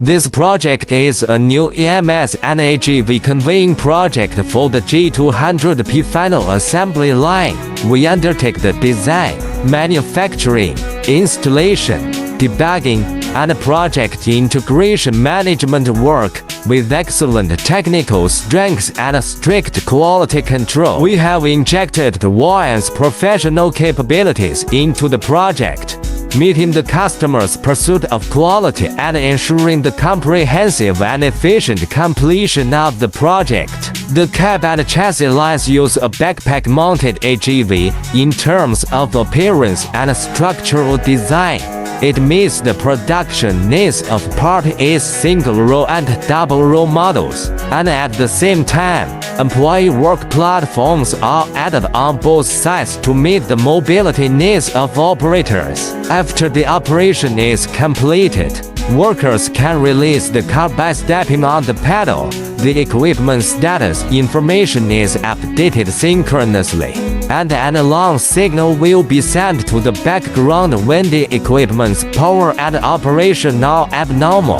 This project is a new EMS and AGV conveying project for the G200P final assembly line. We undertake the design, manufacturing, installation, debugging, and project integration management work with excellent technical strengths and strict quality control. We have injected the Baojun's professional capabilities into the project, meeting the customer's pursuit of quality and ensuring the comprehensive and efficient completion of the project. The cab and chassis lines use a backpack-mounted AGV in terms of appearance and structural design. It meets the production needs of Part A's single-row and double-row models, and at the same time, employee work platforms are added on both sides to meet the mobility needs of operators. After the operation is completed, workers can release the car by stepping on the pedal. The equipment status information is updated synchronously, and an alarm signal will be sent to the background when the equipment's power and operation are abnormal.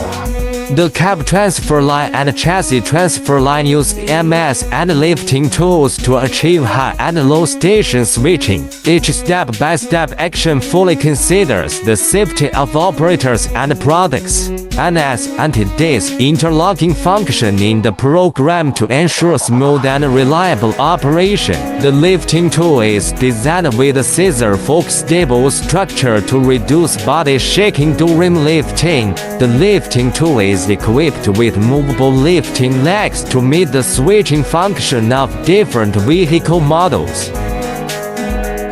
The cab transfer line and chassis transfer line use EMS and lifting tools to achieve high and low station switching. Each step-by-step action fully considers the safety of operators and products, and as anti-this interlocking function in the program to ensure smooth and reliable operation. The lifting tool is designed with a scissor fork stable structure to reduce body shaking during lifting. The lifting tool is equipped with movable lifting legs to meet the switching function of different vehicle models.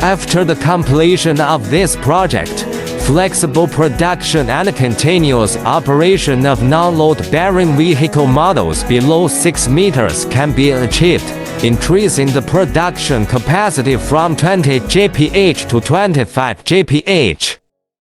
After the completion of this project, flexible production and continuous operation of non-load-bearing vehicle models below 6 meters can be achieved, increasing the production capacity from 20 GPH to 25 GPH.